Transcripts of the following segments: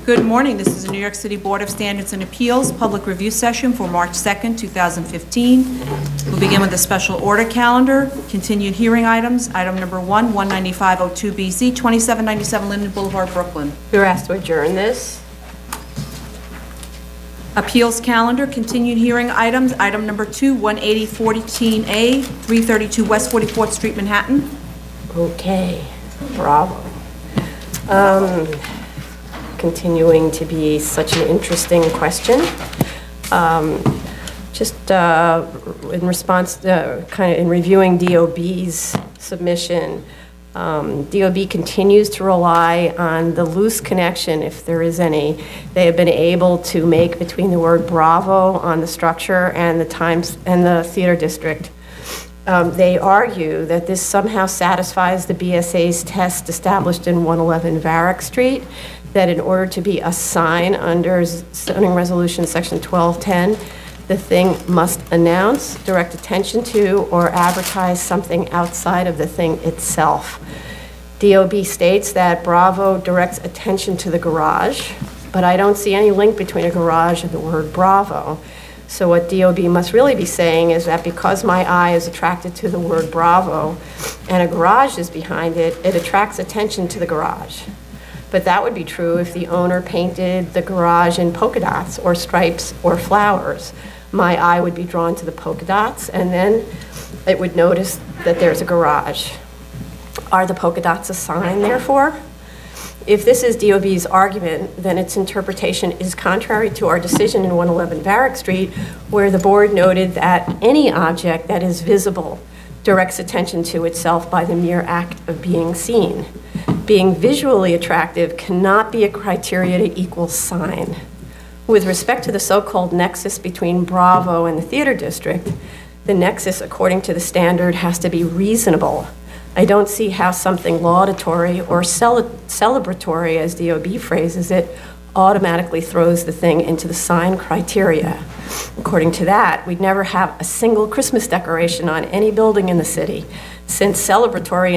Good morning. This is the New York City Board of Standards and Appeals public review session for March 2nd, 2015. We'll begin with the special order calendar, continued hearing items. Item number 1, 19502BZ, 2797 Linden Boulevard, Brooklyn. We're asked to adjourn this. Appeals calendar, continued hearing items. Item number 2, 18014A, 332 West 44th Street, Manhattan. Okay, bravo. Continuing to be such an interesting question. In response, kind of in reviewing DOB's submission, DOB continues to rely on the loose connection, if there is any, they have been able to make between the word Bravo on the structure and the Times and the theater district. They argue that this somehow satisfies the BSA's test established in 111 Varick Street, that in order to be a sign under zoning resolution section 1210, the thing must announce, direct attention to, or advertise something outside of the thing itself. DOB states that Bravo directs attention to the garage, but I don't see any link between a garage and the word Bravo. So what DOB must really be saying is that because my eye is attracted to the word Bravo and a garage is behind it, it attracts attention to the garage. But that would be true if the owner painted the garage in polka dots or stripes or flowers. My eye would be drawn to the polka dots, and then it would notice that there's a garage. Are the polka dots a sign, therefore? If this is DOB's argument, then its interpretation is contrary to our decision in 111 Varick Street, where the board noted that any object that is visible directs attention to itself by the mere act of being seen. Being visually attractive cannot be a criteria to equal sign. With respect to the so-called nexus between Bravo and the theater district, the nexus, according to the standard, has to be reasonable. I don't see how something laudatory or celebratory, as DOB phrases it, automatically throws the thing into the sign criteria. According to that, we'd never have a single Christmas decoration on any building in the city, since that celebratory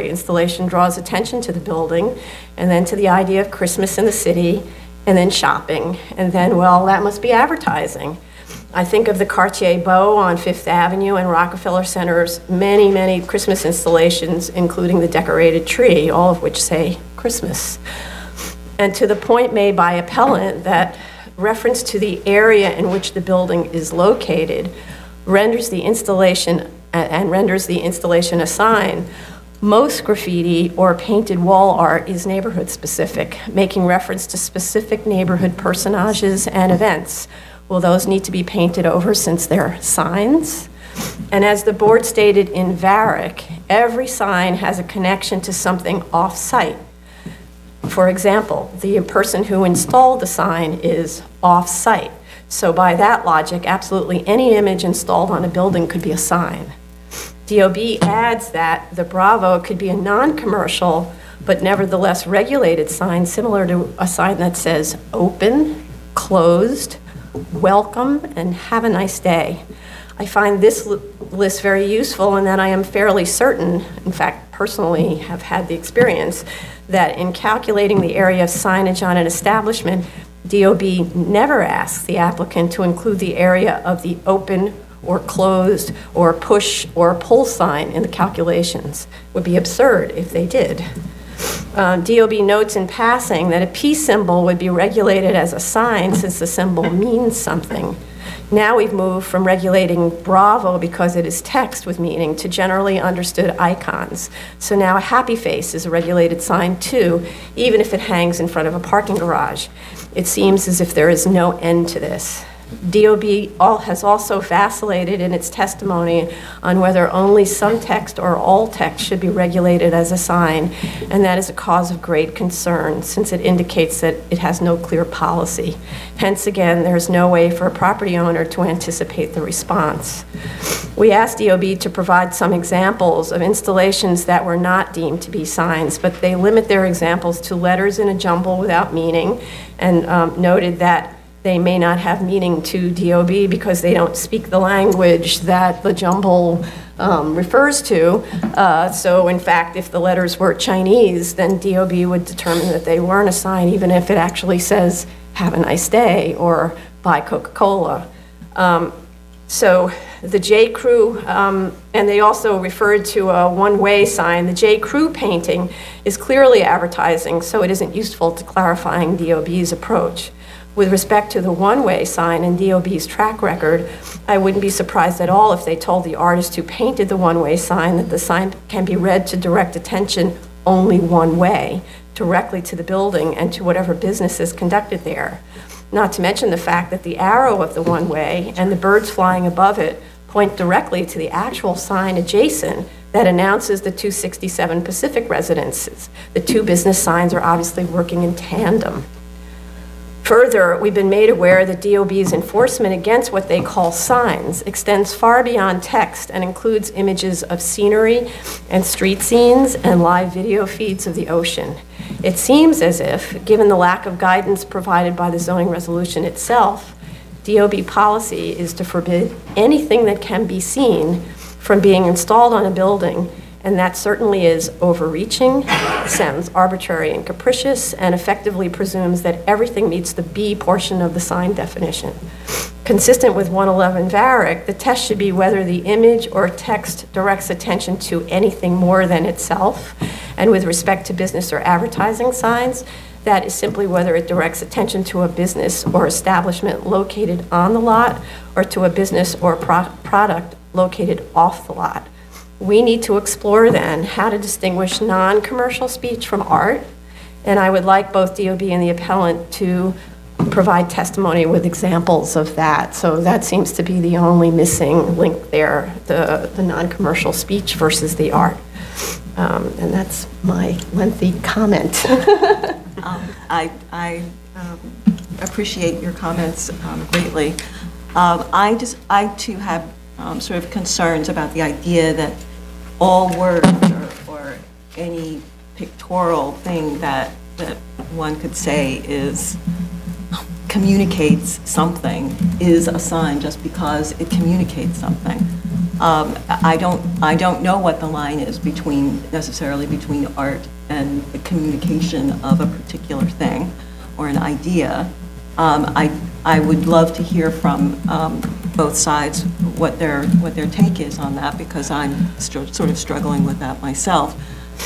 installation draws attention to the building, and then to the idea of Christmas in the city, and then shopping, and then, well, that must be advertising. I think of the Cartier bow on Fifth Avenue and Rockefeller Center's many, many Christmas installations, including the decorated tree, all of which say Christmas. And to the point made by appellant that reference to the area in which the building is located renders the installation a sign. Most graffiti or painted wall art is neighborhood specific, making reference to specific neighborhood personages and events. Will those need to be painted over since they're signs? And as the board stated in Varick, every sign has a connection to something off-site. For example, the person who installed the sign is off-site. So by that logic, absolutely any image installed on a building could be a sign. DOB adds that the Bravo could be a non-commercial, but nevertheless regulated sign, similar to a sign that says open, closed, welcome, and have a nice day. I find this list very useful in that I am fairly certain, in fact, personally have had the experience, that in calculating the area of signage on an establishment, DOB never asks the applicant to include the area of the open or closed or push or pull sign in the calculations. It would be absurd if they did. DOB notes in passing that a peace symbol would be regulated as a sign since the symbol means something. Now we've moved from regulating Bravo because it is text with meaning to generally understood icons. So now a happy face is a regulated sign too, even if it hangs in front of a parking garage. It seems as if there is no end to this. DOB has also vacillated in its testimony on whether only some text or all text should be regulated as a sign, and that is a cause of great concern since it indicates that it has no clear policy. Hence again, there is no way for a property owner to anticipate the response. We asked DOB to provide some examples of installations that were not deemed to be signs, but they limit their examples to letters in a jumble without meaning, and noted that they may not have meaning to DOB because they don't speak the language that the jumble refers to. So in fact, if the letters were Chinese, then DOB would determine that they weren't a sign, even if it actually says, "Have a nice day," or "Buy Coca-Cola." So the J. Crew, and they also referred to a one-way sign. The J. Crew painting is clearly advertising, so it isn't useful to clarifying DOB's approach. With respect to the one-way sign and DOB's track record, I wouldn't be surprised at all if they told the artist who painted the one-way sign that the sign can be read to direct attention only one way, directly to the building and to whatever business is conducted there. Not to mention the fact that the arrow of the one-way and the birds flying above it point directly to the actual sign adjacent that announces the 267 Pacific residences. The two business signs are obviously working in tandem. Further, we've been made aware that DOB's enforcement against what they call signs extends far beyond text and includes images of scenery and street scenes and live video feeds of the ocean. It seems as if, given the lack of guidance provided by the zoning resolution itself, DOB policy is to forbid anything that can be seen from being installed on a building, and that certainly is overreaching, sounds arbitrary and capricious, and effectively presumes that everything meets the B portion of the sign definition. Consistent with 111 Varick, the test should be whether the image or text directs attention to anything more than itself, and with respect to business or advertising signs, that is simply whether it directs attention to a business or establishment located on the lot or to a business or product located off the lot. We need to explore then how to distinguish non-commercial speech from art, and I would like both DOB and the appellant to provide testimony with examples of that. So that seems to be the only missing link there, the non-commercial speech versus the art. And that's my lengthy comment. I appreciate your comments greatly. I too have sort of concerns about the idea that all words or any pictorial thing that one could say communicates something is a sign just because it communicates something. I don't know what the line is necessarily between art and the communication of a particular thing or an idea. I would love to hear from both sides what their take is on that, because I'm sort of struggling with that myself.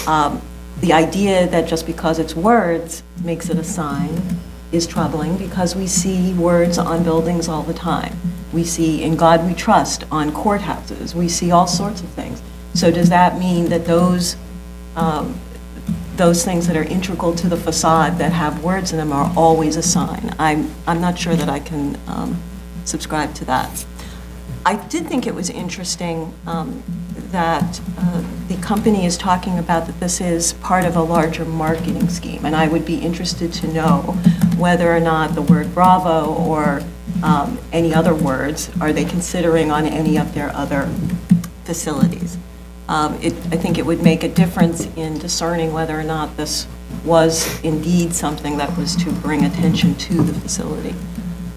The idea that just because it's words makes it a sign is troubling, because we see words on buildings all the time. We see "In God We Trust" on courthouses. We see all sorts of things. So does that mean that those things that are integral to the facade that have words in them are always a sign? I'm not sure that I can subscribe to that. I did think it was interesting that the company is talking about that this is part of a larger marketing scheme, and I would be interested to know whether or not the word "Bravo" or any other words are they considering on any of their other facilities. I think it would make a difference in discerning whether or not this was indeed something that was to bring attention to the facility.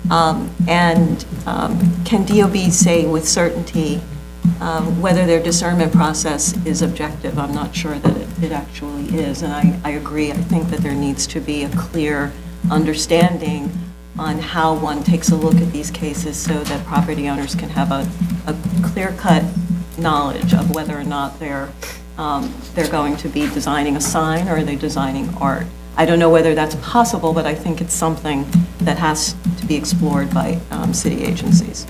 Can DOB say with certainty whether their discernment process is objective? I'm not sure that it actually is, and I agree. I think that there needs to be a clear understanding on how one takes a look at these cases so that property owners can have a clear-cut knowledge of whether or not they're going to be designing a sign or are they designing art. I don't know whether that's possible, but I think it's something that has to be explored by city agencies.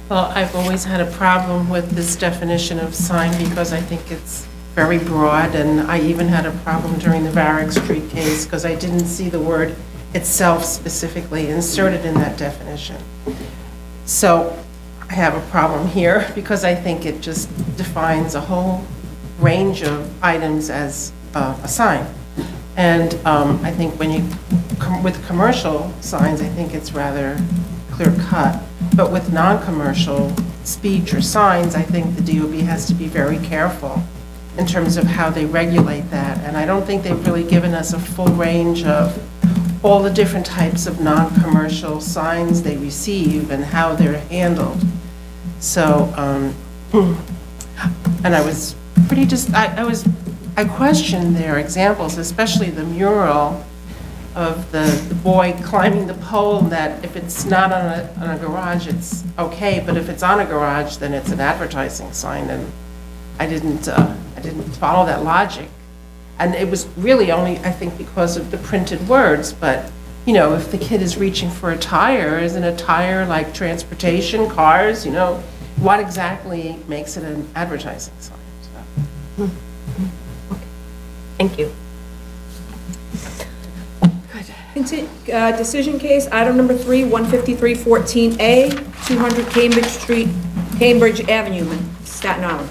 Well, I've always had a problem with this definition of sign because I think it's very broad, and I even had a problem during the Varick Street case because I didn't see the word itself specifically inserted in that definition. So I have a problem here because I think it just defines a whole range of items as a sign. And I think when with commercial signs, I think it's rather clear-cut. But with non-commercial speech or signs, I think the DOB has to be very careful in terms of how they regulate that. And I don't think they've really given us a full range of all the different types of non-commercial signs they receive and how they're handled. So, and I was pretty just, I questioned their examples, especially the mural of the boy climbing the pole, that if it's not on a garage, it's okay, but if it's on a garage, then it's an advertising sign, and I didn't follow that logic. And it was really only, I think, because of the printed words, but, you know, if the kid is reaching for a tire, isn't a tire like transportation, cars, you know, what exactly makes it an advertising sign? So. Thank you. Decision case, item number 3, 15314A, 200 Cambridge Street, Cambridge Avenue, Staten Island.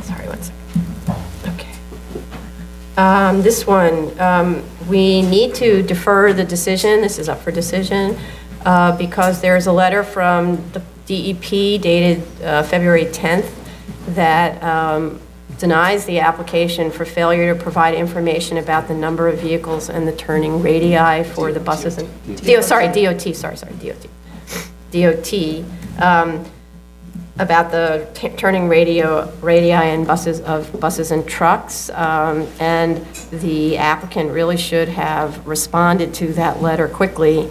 Sorry, one second. Okay. This one, we need to defer the decision. This is up for decision because there's a letter from the DEP dated February 10th that denies the application for failure to provide information about the number of vehicles and the turning radii for the buses and DOT about the turning radii and buses and trucks, and the applicant really should have responded to that letter quickly.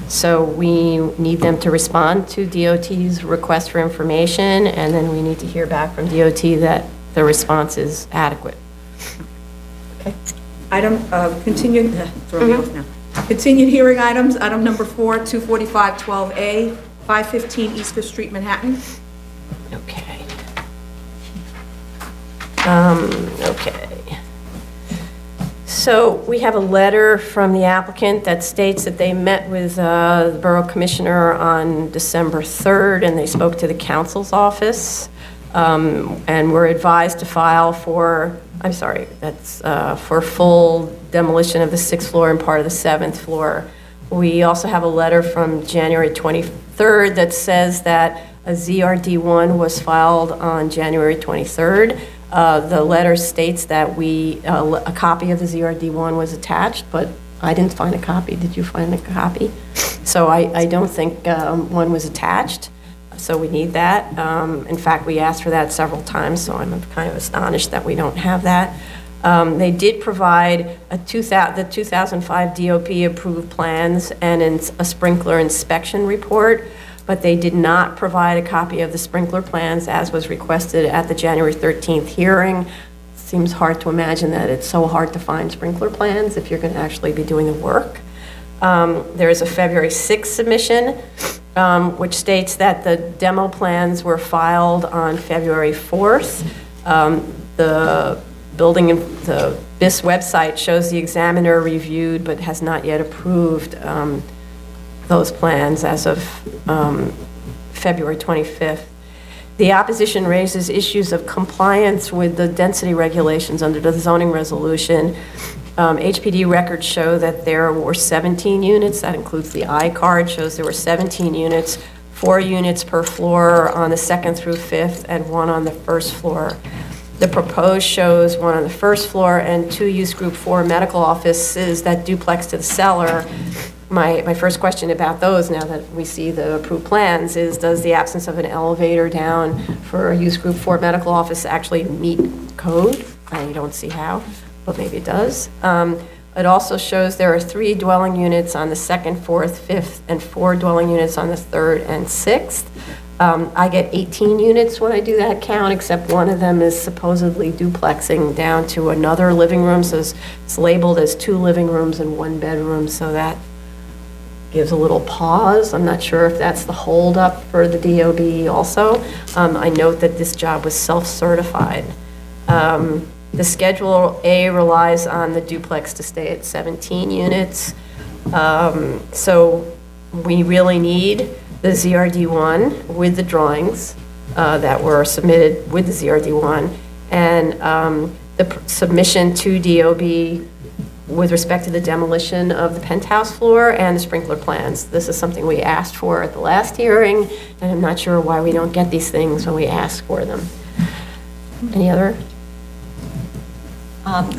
So we need them to respond to DOT's request for information, and then we need to hear back from DOT that the response is adequate. Okay. Item, continued, throw me off now. Continued hearing items, item number 4, 24512A, 515 East 5th Street, Manhattan. Okay. Okay. So we have a letter from the applicant that states that they met with the Borough Commissioner on December 3rd, and they spoke to the council's office, and were advised to file for, I'm sorry, that's for full demolition of the 6th floor and part of the 7th floor. We also have a letter from January 23rd that says that a ZRD1 was filed on January 23rd. The letter states that a copy of the ZRD1 was attached, but I didn't find a copy. Did you find a copy? So I don't think one was attached, so we need that. In fact, we asked for that several times, so I'm kind of astonished that we don't have that. They did provide the 2005 DOP-approved plans and a sprinkler inspection report, but they did not provide a copy of the sprinkler plans as was requested at the January 13th hearing. Seems hard to imagine that it's so hard to find sprinkler plans if you're going to actually be doing the work. There is a February 6th submission, which states that the demo plans were filed on February 4th. The BIS website shows the examiner reviewed but has not yet approved those plans as of February 25th. The opposition raises issues of compliance with the density regulations under the zoning resolution. HPD records show that there were 17 units. That includes the I-card, shows there were 17 units, 4 units per floor on the 2nd through 5th and 1 on the 1st floor. The proposed shows 1 on the 1st floor and 2 use group 4 medical offices that duplex to the cellar. My first question about those, now that we see the approved plans, is does the absence of an elevator down for a use group 4 medical office actually meet code? I don't see how, but maybe it does. It also shows there are 3 dwelling units on the 2nd, 4th, 5th, and 4 dwelling units on the 3rd and 6th. I get 18 units when I do that count, except one of them is supposedly duplexing down to another living room, so it's labeled as 2 living rooms and 1 bedroom, so that gives a little pause. I'm not sure if that's the holdup for the DOB also. I note that this job was self-certified. The Schedule A relies on the duplex to stay at 17 units. So we really need the ZRD1 with the drawings that were submitted with the ZRD1, and the submission to DOB with respect to the demolition of the penthouse floor and the sprinkler plans. This is something we asked for at the last hearing, and I'm not sure why we don't get these things when we ask for them. Any other?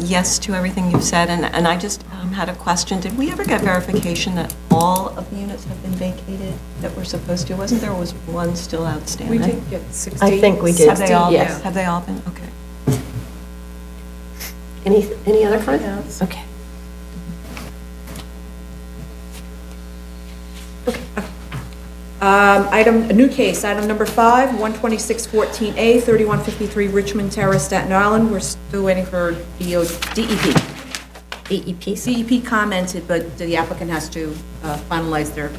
yes to everything you've said, and I just had a question. Did we ever get verification that all of the units have been vacated that were supposed to? Wasn't there was one still outstanding? We did get 60. I think we did. Have they all, Yes. have they all been? Okay. Any other comments? else. Okay. A new case, item number 5, 12614A, 3153 Richmond Terrace, Staten Island. We're still waiting for DEP. DEP. DEP commented, but the applicant has to finalize their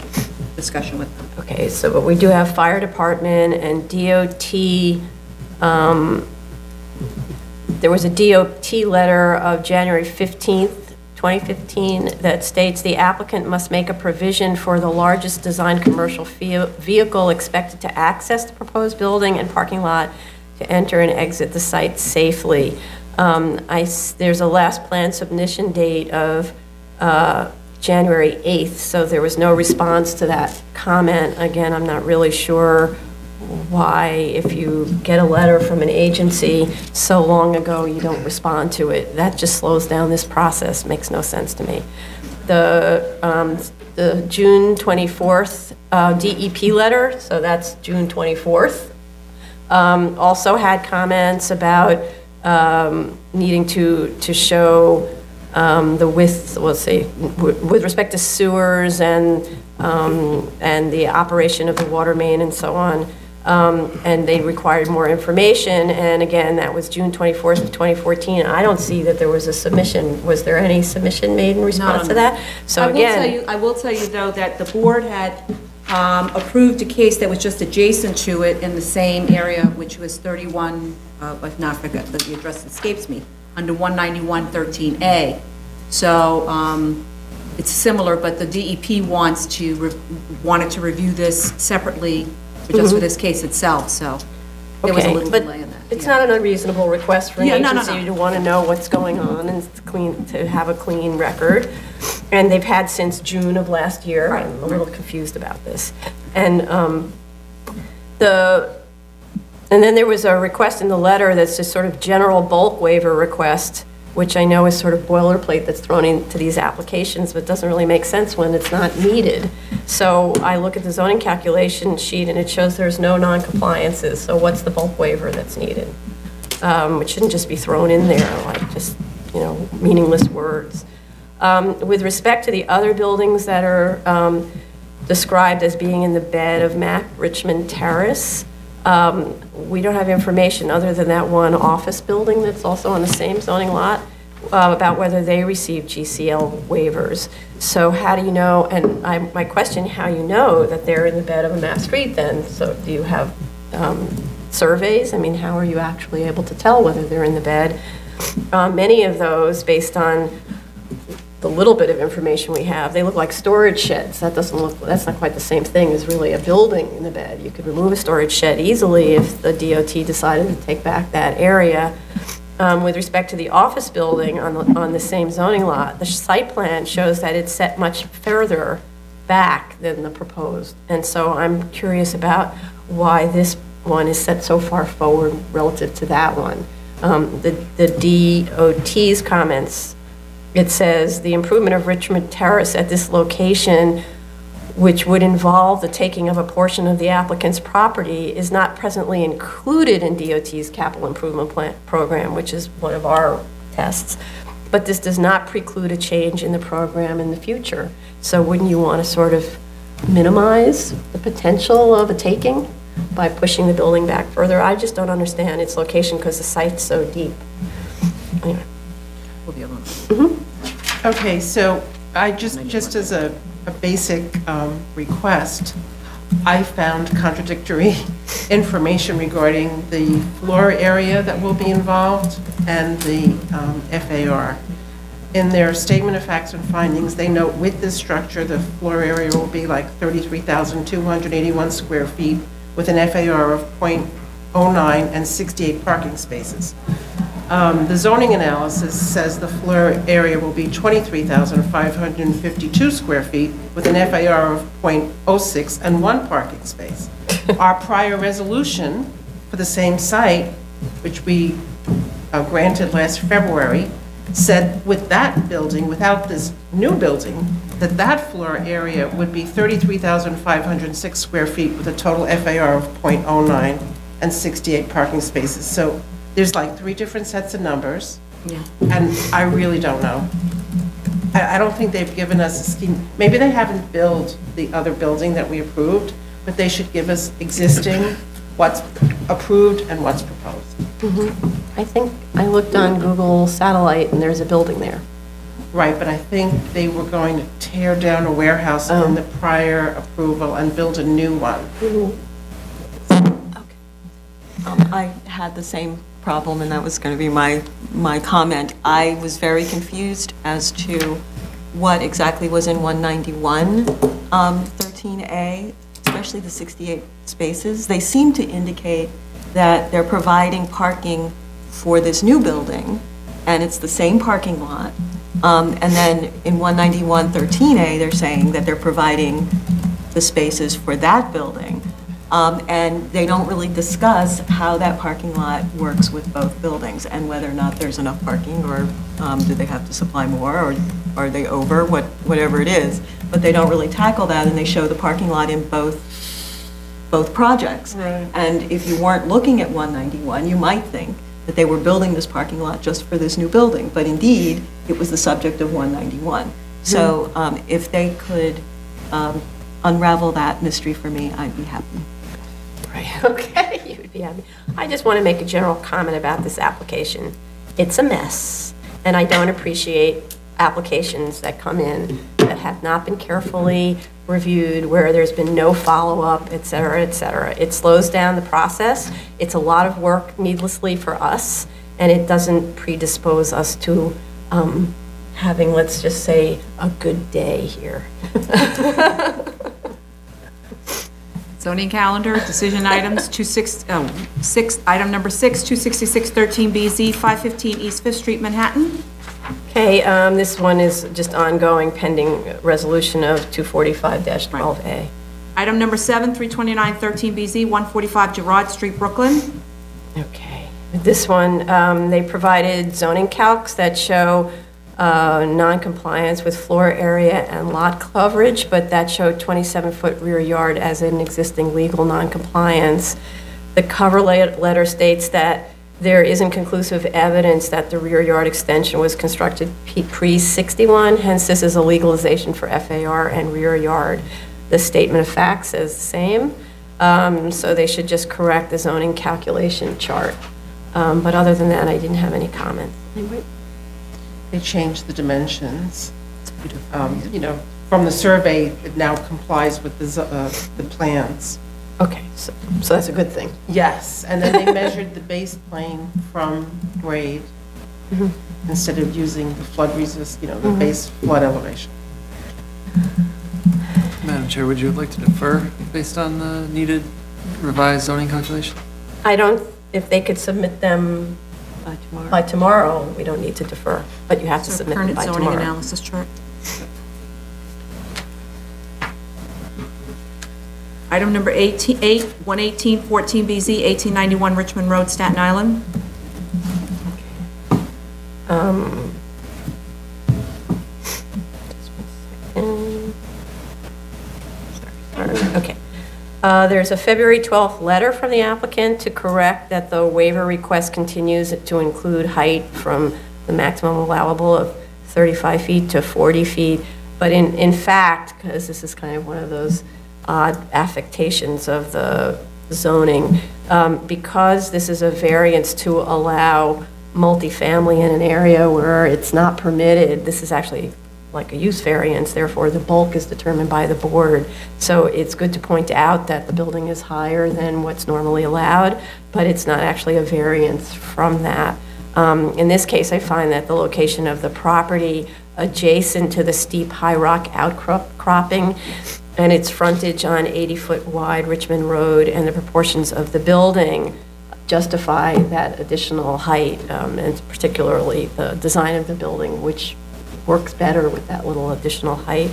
discussion with them. Okay, so but we do have fire department and DOT. There was a DOT letter of January 15th, 2015, that states the applicant must make a provision for the largest designed commercial vehicle expected to access the proposed building and parking lot to enter and exit the site safely. There's a last plan submission date of January 8th, so there was no response to that comment. Again, I'm not really sure why, if you get a letter from an agency so long ago, you don't respond to it. That just slows down this process, makes no sense to me. The June 24th DEP letter, so that's June 24th, also had comments about needing to show the width, let's say, with respect to sewers and the operation of the water main and so on. And they required more information, and again, that was June 24th of 2014. I don't see that there was a submission. Was there any submission made in response to that? So again, I will tell you though that the board had approved a case that was just adjacent to it in the same area, which was 31, if not forget, the address escapes me, under 19113A. So it's similar, but the DEP wanted to review this separately just for this case itself, so there was a little delay in that. It's not an unreasonable request for an agency no. to want to know what's going on and to have a clean record. And they've had since June of last year. Right. I'm a little confused about this. And then there was a request in the letter that's just sort of general bulk waiver request, which I know is sort of boilerplate that's thrown into these applications, but doesn't really make sense when it's not needed. So I look at the zoning calculation sheet and it shows there's no non-compliances, so what's the bulk waiver that's needed? It shouldn't just be thrown in there like just, meaningless words. With respect to the other buildings that are described as being in the bed of MAP Richmond Terrace, we don't have information other than that one office building that's also on the same zoning lot about whether they received GCL waivers. So how do you know, and my question, how you know that they're in the bed of a MAP street then? So do you have surveys? I mean, how are you actually able to tell whether they're in the bed? Many of those, based on the little bit of information we have, they look like storage sheds. That's not quite the same thing as really a building in the bed. You could remove a storage shed easily if the DOT decided to take back that area. With respect to the office building on the same zoning lot, the site plan shows that it's set much further back than the proposed. And so I'm curious about why this one is set so far forward relative to that one. The DOT's comments, it says the improvement of Richmond Terrace at this location, which would involve the taking of a portion of the applicant's property, is not presently included in DOT's capital improvement plan program, which is one of our tests. But this does not preclude a change in the program in the future. So wouldn't you want to sort of minimize the potential of a taking by pushing the building back further? I just don't understand its location because the site's so deep. Anyway. We'll be able to. Okay, so I just as a basic request, I found contradictory information regarding the floor area that will be involved and the FAR. In their statement of facts and findings, they note with this structure, the floor area will be like 33,281 square feet with an FAR of 0.09 and 68 parking spaces. The zoning analysis says the floor area will be 23,552 square feet with an FAR of 0.06 and 1 parking space. Our prior resolution for the same site, which we granted last February, said with that building, without this new building, that floor area would be 33,506 square feet with a total FAR of .09 and 68 parking spaces. So there's like 3 different sets of numbers. Yeah. And I really don't know. I don't think they've given us a scheme. Maybe they haven't built the other building that we approved, but they should give us existing, what's approved and what's proposed. I think I looked on Google Satellite and there's a building there. Right, but I think they were going to tear down a warehouse in the prior approval and build a new one. I had the same problem, and that was going to be my comment. I was very confused as to what exactly was in 191, 13A, especially the 68 spaces. They seem to indicate that they're providing parking for this new building, and it's the same parking lot. And then in 191, 13A, they're saying that they're providing the spaces for that building. And they don't really discuss how that parking lot works with both buildings and whether or not there's enough parking, or do they have to supply more, or are they over, whatever it is. But they don't really tackle that, and they show the parking lot in both projects. Right. And if you weren't looking at 191, you might think that they were building this parking lot just for this new building. But indeed, it was the subject of 191. So if they could unravel that mystery for me, I'd be happy. Right, okay, you would be happy. I just want to make a general comment about this application. It's a mess, and I don't appreciate applications that come in that have not been carefully reviewed, where there's been no follow-up, et cetera, et cetera. It slows down the process. It's a lot of work needlessly for us, and it doesn't predispose us to having, let's just say, a good day here. Zoning calendar, decision items, item number 6, 26613BZ, 515 East 5th Street, Manhattan. Okay, this one is just ongoing pending resolution of 245-12A. Item number 7, 32913BZ, 145 Girard Street, Brooklyn. Okay, this one, they provided zoning calcs that show non-compliance with floor area and lot coverage, but that showed 27-foot rear yard as an existing legal non-compliance. The cover letter states that there isn't conclusive evidence that the rear yard extension was constructed pre-61, hence this is a legalization for FAR and rear yard. The statement of facts says the same, so they should just correct the zoning calculation chart. But other than that, I didn't have any comments. They changed the dimensions. You know, from the survey, it now complies with the plans. Okay, so that's a good thing. Yes, and then they measured the base plane from grade instead of using the flood resist, you know, the base flood elevation. Madam Chair, would you like to defer based on the needed revised zoning calculation? I don't, if they could submit them by tomorrow, we don't need to defer, but you have to submit them by Zoning tomorrow. analysis chart. Item number 11814BZ, 1891 Richmond Road, Staten Island. Okay. There's a February 12th letter from the applicant to correct that the waiver request continues to include height from the maximum allowable of 35 feet to 40 feet. But in fact, because this is kind of one of those odd affectations of the zoning, because this is a variance to allow multifamily in an area where it's not permitted, this is actually like a use variance, therefore the bulk is determined by the board. So it's good to point out that the building is higher than what's normally allowed, but it's not actually a variance from that. In this case, I find that the location of the property adjacent to the steep high rock outcropping and its frontage on 80-foot wide Richmond Road and the proportions of the building justify that additional height, and particularly the design of the building, which works better with that little additional height.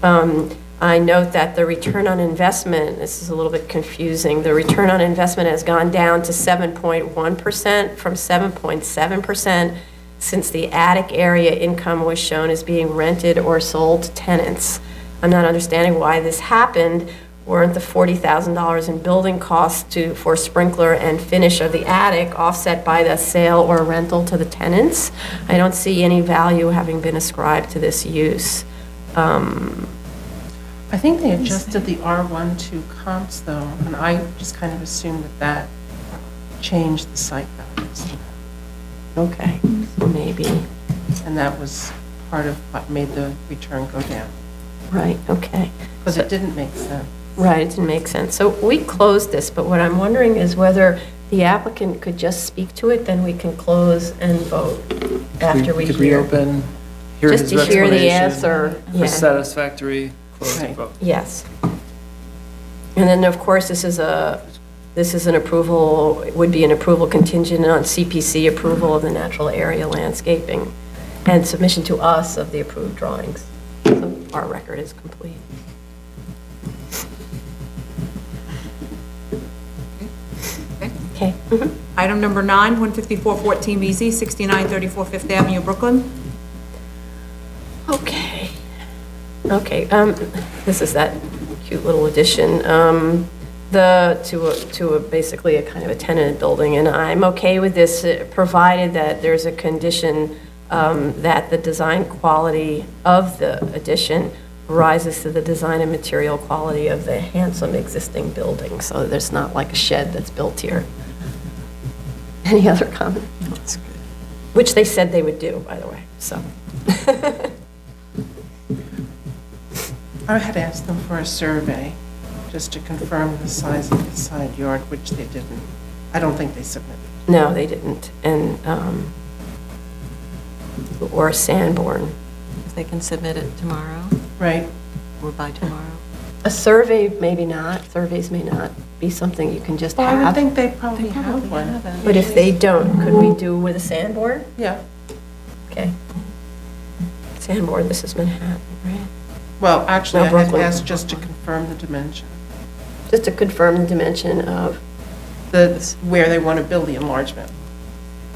I note that the return on investment, this is a little bit confusing, the return on investment has gone down to 7.1% from 7.7%, since the attic area income was shown as being rented or sold to tenants. I'm not understanding why this happened. Weren't the $40,000 in building costs for sprinkler and finish of the attic offset by the sale or rental to the tenants? I don't see any value having been ascribed to this use. I think they adjusted the R12 comps, though, and I just kind of assumed that changed the site values. Okay, so maybe, And that was part of what made the return go down, right, okay. because it didn't make sense. Right, it didn't make sense. So we closed this, but what I'm wondering is whether the applicant could just speak to it, then we can close and vote after we could hear. reopen, hear Just his to hear the explanation answer, for yeah. satisfactory, close and Right. vote. Yes. And then, of course, this is an approval, it would be an approval contingent on CPC approval of the natural area landscaping and submission to us of the approved drawings. So our record is complete. Okay. Item number 9, 15414 BZ, 6934 Fifth Avenue, Brooklyn. Okay. Okay, this is that cute little addition, basically a kind of a tenant building, and I'm okay with this, provided that there's a condition that the design quality of the addition rises to the design and material quality of the handsome existing building, so there's not like a shed that's built here. Any other comment? That's good. Which they said they would do, by the way, so. I had asked them for a survey, just to confirm the size of the side yard, which they didn't. I don't think they submitted. No, they didn't, and, or Sanborn. If they can submit it tomorrow Right. or by tomorrow. A survey, maybe not, surveys may not be something you can just Well, I would have. think they probably have one. But if they don't, could we do with a Sanborn? Yeah. Okay. Sanborn, this is Manhattan, right? Well, actually, No, I had Brooklyn. asked just to confirm the dimension, Just to confirm the dimension of, where they want to build the enlargement.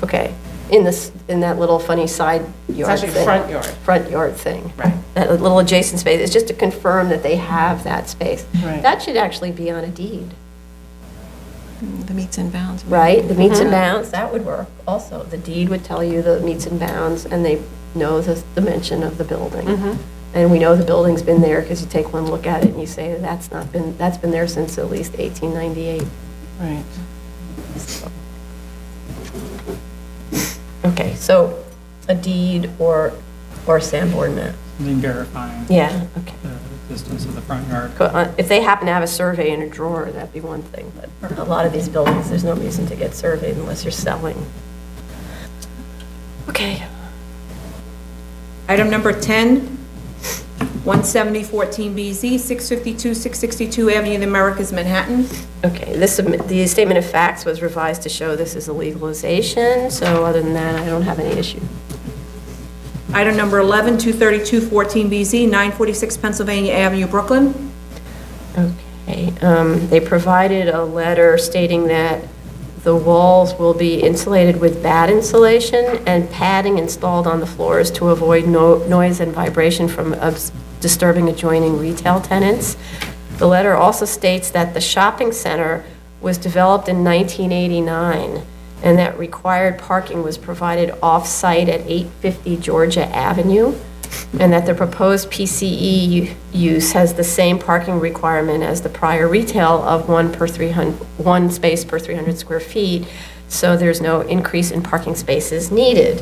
okay, in that little funny side It's yard actually thing. front yard. Front yard thing. Right. That little adjacent space, it's just to confirm that they have that space. Right. That should actually be on a deed, The meets and bounds. right? The meets and bounds, that would work also. The deed would tell you the meets and bounds, and they know the dimension of the building. And we know the building's been there because you take one look at it and you say that's been there since at least 1898. Right. Okay, so a deed or Sanborn map. Something verifying Yeah, okay. the distance of the front yard. If they happen to have a survey in a drawer, that'd be one thing, but a lot of these buildings, there's no reason to get surveyed unless you're selling. Okay. Item number 10, 17014 BZ, 652 662 Avenue of the Americas, Manhattan. Okay, the statement of facts was revised to show this is a legalization, so other than that, I don't have any issue. Item number 11, 23214 BZ, 946 Pennsylvania Avenue, Brooklyn. Okay, they provided a letter stating that the walls will be insulated with bat insulation and padding installed on the floors to avoid noise and vibration from disturbing adjoining retail tenants. The letter also states that the shopping center was developed in 1989 and that required parking was provided off-site at 850 Georgia Avenue, and that the proposed PCE use has the same parking requirement as the prior retail of one space per 300 square feet, so there's no increase in parking spaces needed.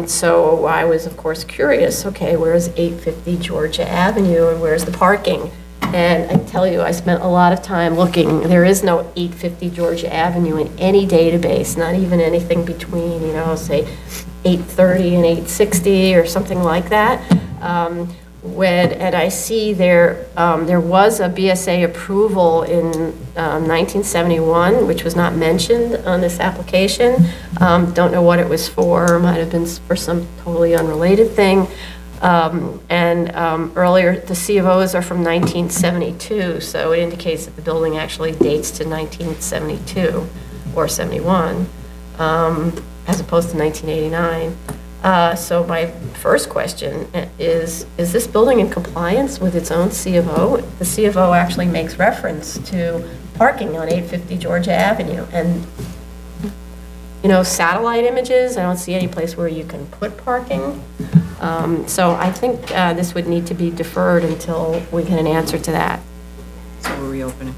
So I was, of course, curious, okay, where's 850 Georgia Avenue and where's the parking? And I tell you, I spent a lot of time looking. There is no 850 Georgia Avenue in any database, not even anything between, say 830 and 860 or something like that. And I see there was a BSA approval in 1971, which was not mentioned on this application. Don't know what it was for. Might have been for some totally unrelated thing. Earlier, the C of O's are from 1972, so it indicates that the building actually dates to 1972 or 71. as opposed to 1989. So my first question is this building in compliance with its own C of O? The C of O actually makes reference to parking on 850 Georgia Avenue. And, you know, satellite images, I don't see any place where you can put parking. So I think this would need to be deferred until we get an answer to that. So we're reopening.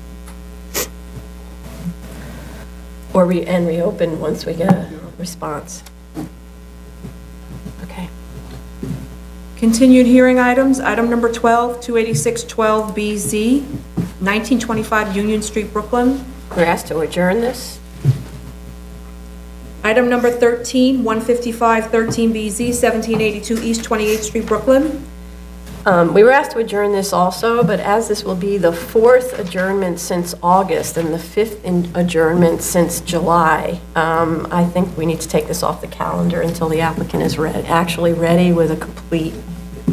Or reopen once we get a response. Okay. Continued hearing items, item number 12, 28612BZ, 1925 Union Street, Brooklyn. We're asked to adjourn this. Item number 13, 155 13BZ, 1782 East 28th Street, Brooklyn. We were asked to adjourn this also, but as this will be the 4th adjournment since August and the 5th adjournment since July, I think we need to take this off the calendar until the applicant is actually ready with a complete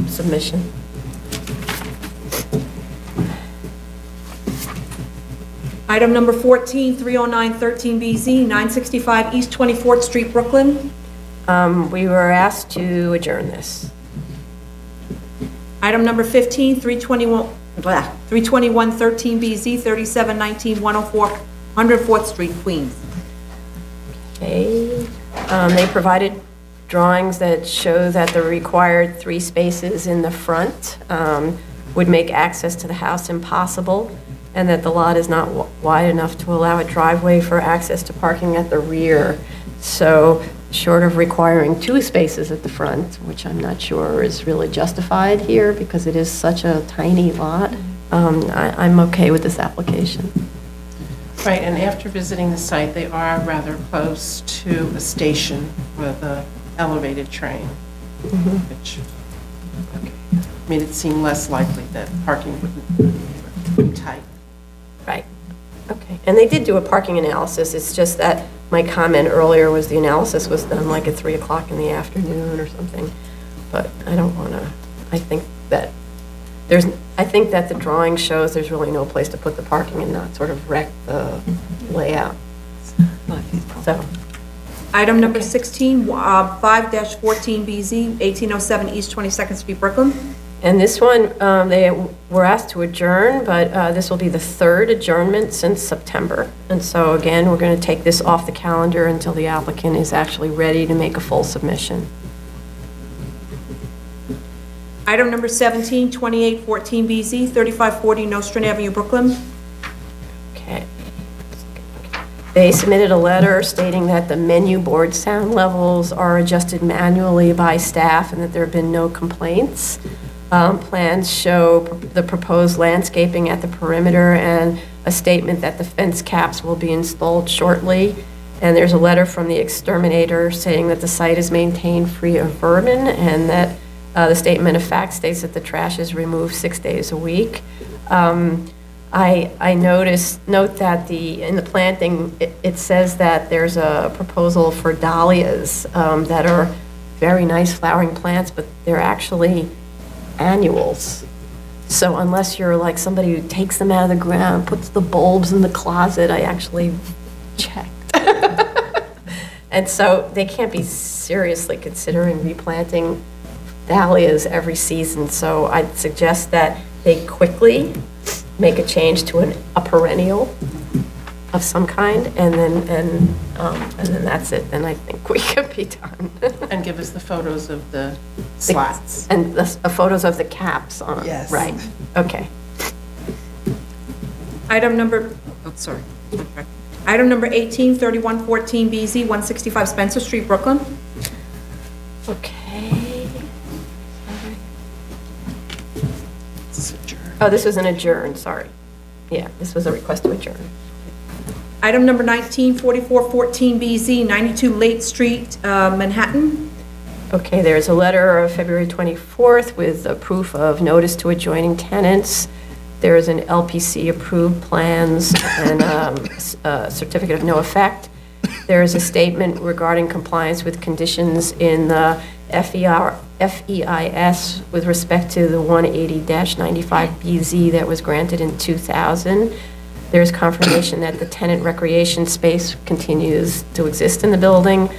submission. Item number 14, 309 13BZ, 965 East 24th Street, Brooklyn. We were asked to adjourn this. Item number 15, 321 13BZ, 3719 104 104th Street, Queens. Okay. They provided drawings that show that the required 3 spaces in the front would make access to the house impossible, and that the lot is not wide enough to allow a driveway for access to parking at the rear. So short of requiring 2 spaces at the front, which I'm not sure is really justified here because it is such a tiny lot, I'm okay with this application. Right, and after visiting the site, they are rather close to a station with an elevated train, which made it seem less likely that parking would be tight. Right. Okay. And they did do a parking analysis. It's just that my comment earlier was the analysis was done like at 3 o'clock in the afternoon or something. But I don't want to, I think that the drawing shows there's really no place to put the parking and not sort of wreck the layout. So. Item number 16, 5-14BZ, 1807 East 22nd Street, Brooklyn. And this one, they were asked to adjourn, but this will be the 3rd adjournment since September. And so again, we're going to take this off the calendar until the applicant is actually ready to make a full submission. Item number 17, 2814BZ, 3540 Nostrand Avenue, Brooklyn. Okay. They submitted a letter stating that the menu board sound levels are adjusted manually by staff and that there have been no complaints. Plans show the proposed landscaping at the perimeter and a statement that the fence caps will be installed shortly. And there's a letter from the exterminator saying that the site is maintained free of vermin and that the statement of fact states that the trash is removed 6 days a week. I note that in the planting, it says that there's a proposal for dahlias that are very nice flowering plants, but they're actually annuals. So unless you're like somebody who takes them out of the ground, puts the bulbs in the closet, I actually checked. And so they can't be seriously considering replanting dahlias every season. So I'd suggest that they quickly make a change to a perennial of some kind, and then that's it. Then I think we could be done. And give us the photos of the slats. And the photos of the caps on. Yes. Right. Okay. Item number Oh, sorry. Item number 18, 3114BZ, 165 Spencer Street, Brooklyn. Okay. This is adjourned. Oh, this was an adjourn, sorry. Yeah, this was a request to adjourn. Item number 19, 4414BZ, 92 Lake Street, Manhattan. Okay, there's a letter of February 24th with a proof of notice to adjoining tenants. There's an LPC-approved plans and a certificate of no effect. There is a statement regarding compliance with conditions in the FEIS with respect to the 180-95BZ that was granted in 2000. There's confirmation that the tenant recreation space continues to exist in the building.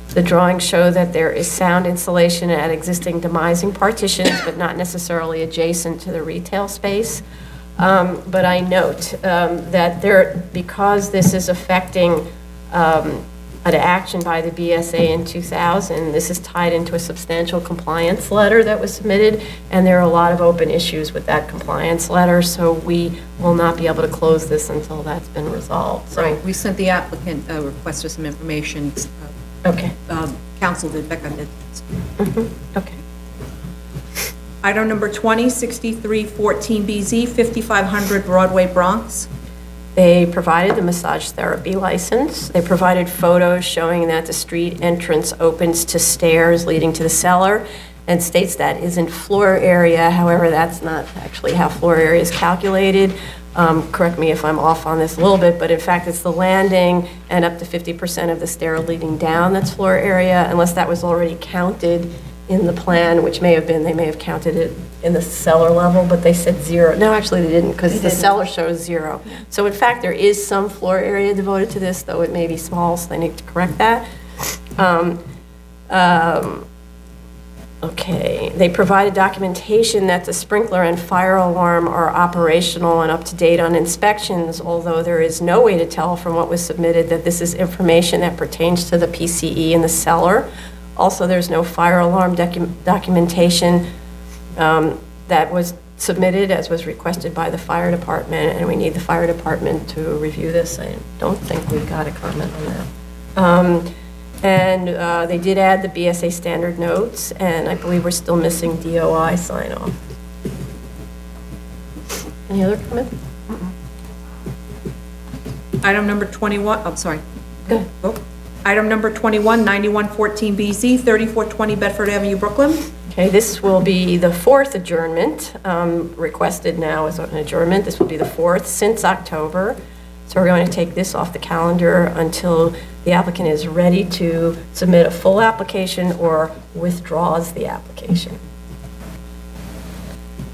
The drawings show that there is sound insulation at existing demising partitions, but not necessarily adjacent to the retail space. But I note that because this is affecting an action by the BSA in 2000, this is tied into a substantial compliance letter that was submitted, and there are a lot of open issues with that compliance letter, so we will not be able to close this until that's been resolved. So, Right, we sent the applicant a request for some information. okay. Council did, Becca did. Okay. Item number 20, 6314BZ, 5500 Broadway, Bronx. They provided the massage therapy license. They provided photos showing that the street entrance opens to stairs leading to the cellar and states that isn't floor area. However, that's not actually how floor area is calculated. Correct me if I'm off on this a little bit, but in fact, it's the landing and up to 50% of the stair leading down that's floor area, unless that was already counted in the plan, which may have been, they may have counted it in the cellar level, but they said 0. No, actually they didn't, because the cellar shows 0. So in fact, there is some floor area devoted to this, though it may be small, so they need to correct that. Okay, they provided documentation that the sprinkler and fire alarm are operational and up to date on inspections, although there is no way to tell from what was submitted that this is information that pertains to the PCE in the cellar. Also, there's no fire alarm documentation that was submitted as was requested by the fire department, and we need the fire department to review this. I don't think we got a comment on that. They did add the BSA standard notes, and I believe we're still missing DOI sign-off. Any other comment? Item number 21, I'm sorry. Go ahead. Oh. Item number 21, 9114BZ, 3420 Bedford Avenue, Brooklyn. Okay, this will be the 4th adjournment, requested now as an adjournment. This will be the 4th since October. So we're going to take this off the calendar until the applicant is ready to submit a full application or withdraws the application.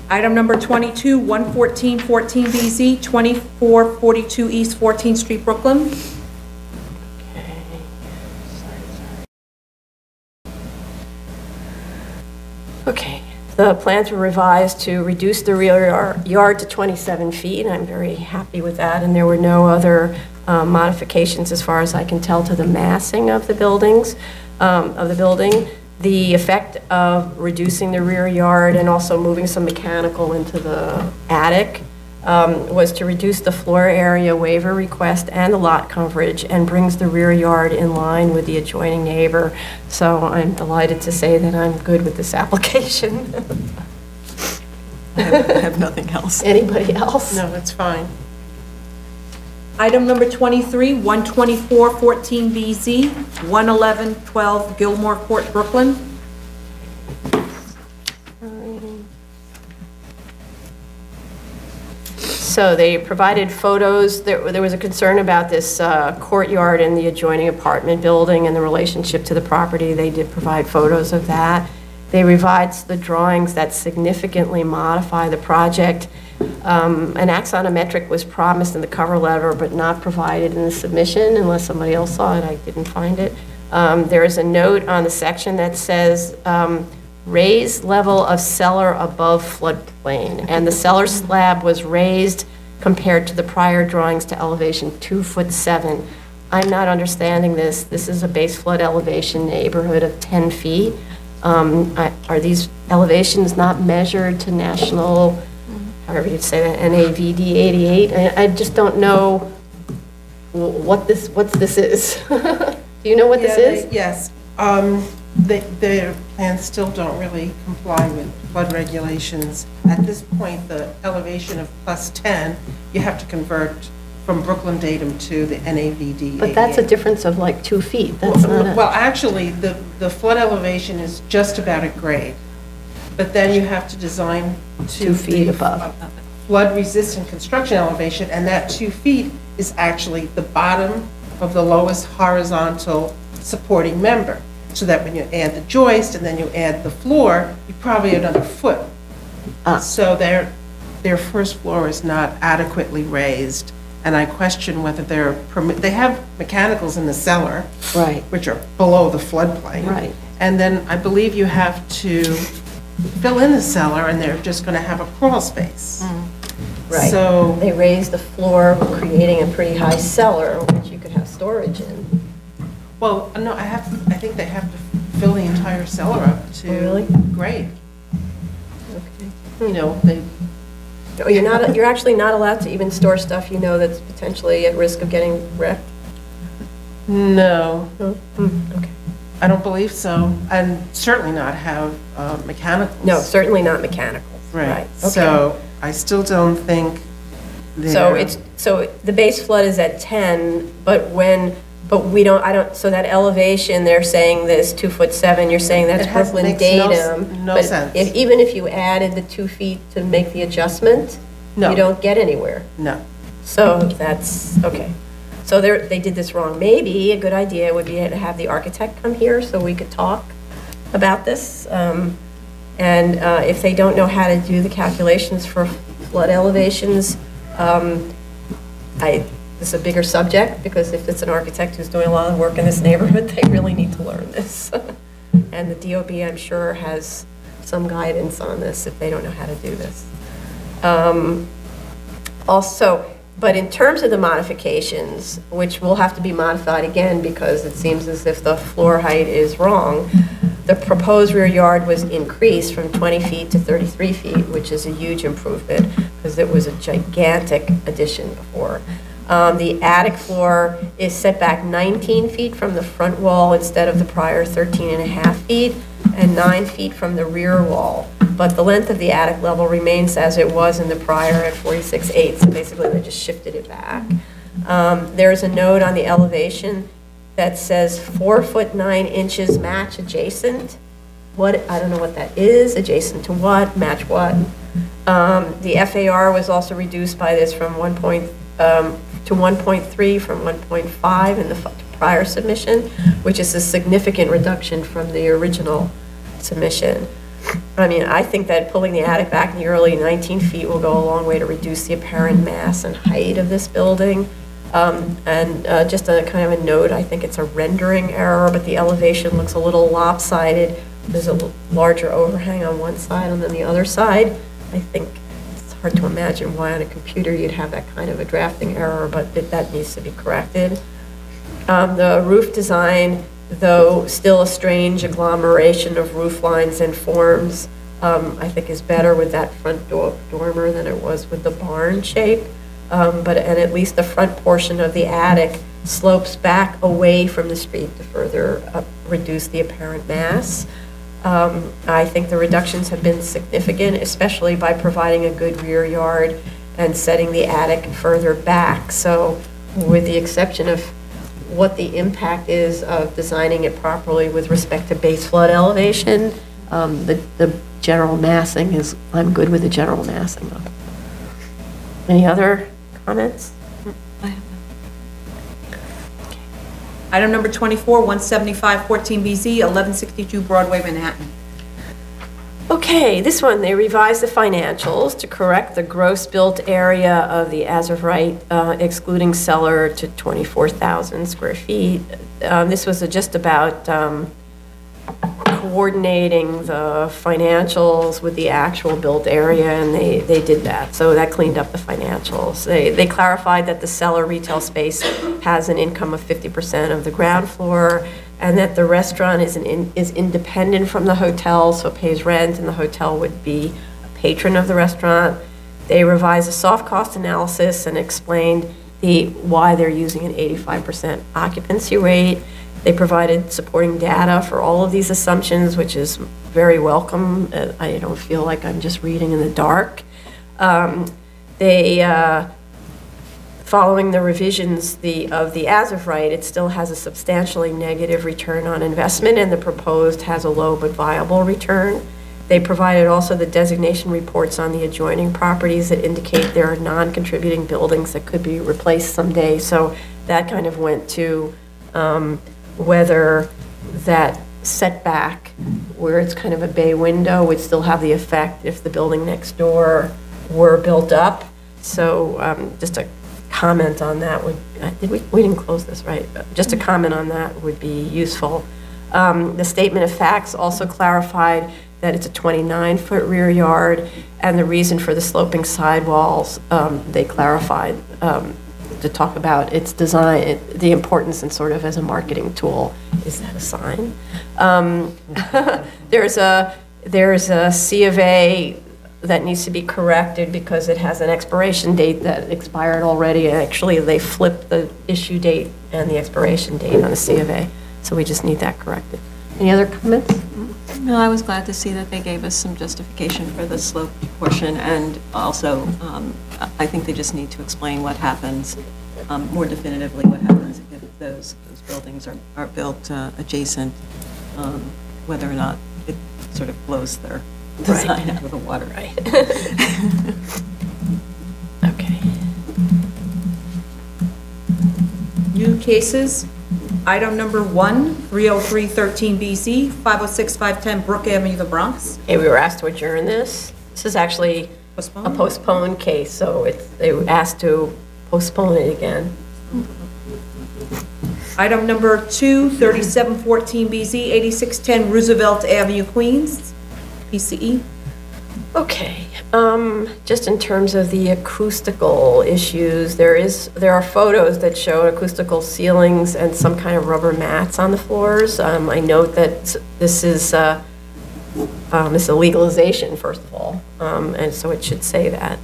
Item number 22, 11414BZ, 2442 East 14th Street, Brooklyn. Okay, the plans were revised to reduce the rear yard to 27 feet. I'm very happy with that, and there were no other modifications as far as I can tell to the massing of the buildings, The effect of reducing the rear yard and also moving some mechanical into the attic was to reduce the floor area waiver request and the lot coverage and brings the rear yard in line with the adjoining neighbor. So I'm delighted to say that I'm good with this application. I have nothing else. Anybody else? No, it's fine. Item number 23, 12414BZ, 11112 Gilmore Court, Brooklyn. So they provided photos. There was a concern about this courtyard in the adjoining apartment building and the relationship to the property. They did provide photos of that. They revised the drawings that significantly modify the project. An axonometric was promised in the cover letter but not provided in the submission unless somebody else saw it. I didn't find it. There is a note on the section that says raised level of cellar above floodplain, and the cellar slab was raised compared to the prior drawings to elevation 2'7". I'm not understanding this. This is a base flood elevation neighborhood of 10 feet. Are these elevations not measured to national, however you say that, NAVD 88? I just don't know what this is. Do you know what this is? Yes. The plans still don't really comply with flood regulations. At this point, the elevation of +10, you have to convert from Brooklyn datum to the NAVD. But that's a difference of like 2 feet. That's not a... Well, actually, the flood elevation is just about at grade. But then you have to design to 2 feet above. Flood-resistant construction elevation, and that 2 feet is actually the bottom of the lowest horizontal supporting member. So that when you add the joist and then you add the floor, you probably have another foot. So their first floor is not adequately raised, And I question whether they have mechanicals in the cellar, Right. which are below the floodplain. Right. And then I believe you have to fill in the cellar, and they're just going to have a crawl space. Right. So, They raised the floor, creating a pretty high cellar, which you could have storage in. well, no, I think they have to fill the entire cellar up to Oh, really? grade. Okay. You know, they, Oh, you're actually not allowed to even store stuff you know that's potentially at risk of getting wrecked? no, Okay. I don't believe so. And certainly not have mechanicals. No, certainly not mechanical. Right. Okay. So I still don't think they're. So the base flood is at 10, but so that elevation, they're saying this 2'7", you're saying that's It Brooklyn makes datum. no but sense. Even if you added the 2 feet to make the adjustment, No. you don't get anywhere. No. So that's, okay. So they did this wrong. Maybe a good idea would be to have the architect come here so we could talk about this. And if they don't know how to do the calculations for flood elevations, this is a bigger subject, because if it's an architect who's doing a lot of work in this neighborhood, they really need to learn this. And the DOB, I'm sure, has some guidance on this if they don't know how to do this. Also, but in terms of the modifications, which will have to be modified again because it seems as if the floor height is wrong, the proposed rear yard was increased from 20 feet to 33 feet, which is a huge improvement because it was a gigantic addition before. The attic floor is set back 19 feet from the front wall instead of the prior 13.5 feet, and 9 feet from the rear wall. But the length of the attic level remains as it was in the prior at 46/8, so basically they just shifted it back. There's a note on the elevation that says 4'9" match adjacent. I don't know what that is, adjacent to what, match what. The FAR was also reduced by this from 1.3 from 1.5 in the prior submission, which is a significant reduction from the original submission. I mean, I think that pulling the attic back nearly 19 feet will go a long way to reduce the apparent mass and height of this building. Just a kind of a note, I think it's a rendering error, but the elevation looks a little lopsided. There's a larger overhang on one side and then the other side. I think it's hard to imagine why on a computer you'd have that kind of a drafting error, but that needs to be corrected. The roof design, though still a strange agglomeration of roof lines and forms, I think is better with that front dormer than it was with the barn shape. And at least the front portion of the attic slopes back away from the street to further reduce the apparent mass. I think the reductions have been significant, especially by providing a good rear yard and setting the attic further back. So with the exception of what the impact is of designing it properly with respect to base flood elevation, the general massing is, I'm good with the general massing. Any other comments? Item number 24, 175 14BZ, 1162 Broadway, Manhattan. Okay, this one, they revised the financials to correct the gross built area of the as of right, excluding cellar, to 24,000 square feet. This was just about coordinating the financials with the actual built area, and they did that. So that cleaned up the financials. They clarified that the cellar retail space has an income of 50% of the ground floor, and that the restaurant is independent from the hotel, so pays rent, and the hotel would be a patron of the restaurant. They revised the soft cost analysis and explained why they're using an 85% occupancy rate. They provided supporting data for all of these assumptions, which is very welcome. I don't feel like I'm just reading in the dark. Following the revisions of the as of right, it still has a substantially negative return on investment, and the proposed has a low but viable return. They provided also the designation reports on the adjoining properties that indicate there are non-contributing buildings that could be replaced someday. So that kind of went to whether that setback, where it's kind of a bay window, would still have the effect if the building next door were built up. So just a comment on that would, we didn't close this, right? Just a comment on that would be useful. The statement of facts also clarified that it's a 29-foot rear yard, and the reason for the sloping sidewalls, they clarified to talk about its design, the importance and sort of as a marketing tool. Is that a sign? There's a C of A that needs to be corrected because it has an expiration date that expired already. Actually, they flipped the issue date and the expiration date on the C of A, so we just need that corrected. Any other comments? No, I was glad to see that they gave us some justification for the slope portion, and also, I think they just need to explain what happens, more definitively what happens if those buildings are built adjacent, whether or not it sort of blows their design out of the water. Right. Okay. New cases. Item number 1, 30313BZ, 506-510 Brook Avenue, the Bronx. Okay, we were asked to adjourn this. This is actually a postponed case, so they were asked to postpone it again. Item number 2, 3714BZ, 8610 Roosevelt Avenue, Queens, PCE. Okay, just in terms of the acoustical issues, there are photos that show acoustical ceilings and some kind of rubber mats on the floors. I note that this is a legalization, first of all, and so it should say that.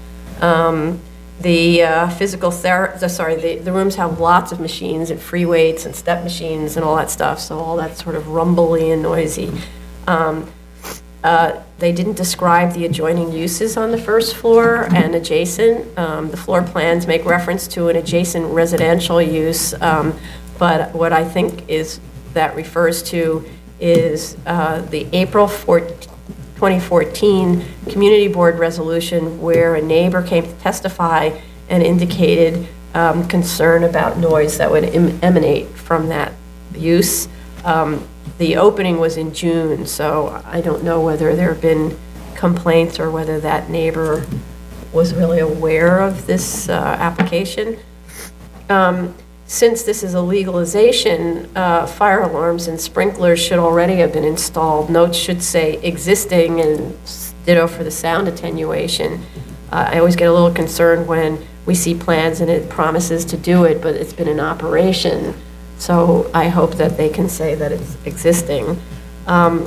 The physical therapy, the rooms have lots of machines and free weights and step machines and all that stuff, so all that's sort of rumbly and noisy. They didn't describe the adjoining uses on the first floor and adjacent. The floor plans make reference to an adjacent residential use, but what I think that refers to is the April 2014 Community Board resolution where a neighbor came to testify and indicated concern about noise that would emanate from that use. The opening was in June, so I don't know whether there have been complaints or whether that neighbor was really aware of this application. Since this is a legalization, fire alarms and sprinklers should already have been installed. Notes should say existing and ditto for the sound attenuation. I always get a little concerned when we see plans and it promises to do it, but it's been in operation. So I hope that they can say that it's existing.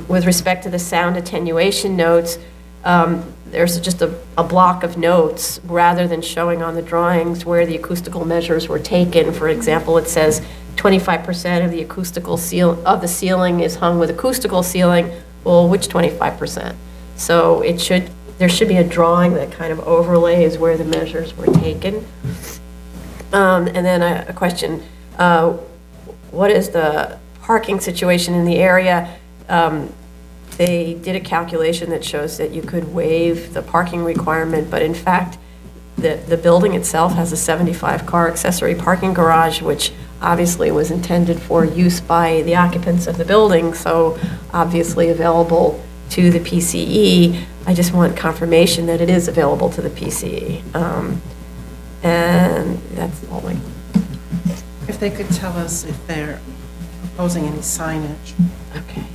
With respect to the sound attenuation notes, there's just a block of notes rather than showing on the drawings where the acoustical measures were taken. For example, it says 25% of the acoustical ceiling is hung with acoustical ceiling. Well, which 25%? So there should be a drawing that kind of overlays where the measures were taken. And then a question. What is the parking situation in the area? They did a calculation that shows that you could waive the parking requirement, but in fact, the building itself has a 75-car accessory parking garage, which obviously was intended for use by the occupants of the building, so obviously available to the PCE. I just want confirmation that it is available to the PCE. And that's all I... If they could tell us if they're proposing any signage. Okay.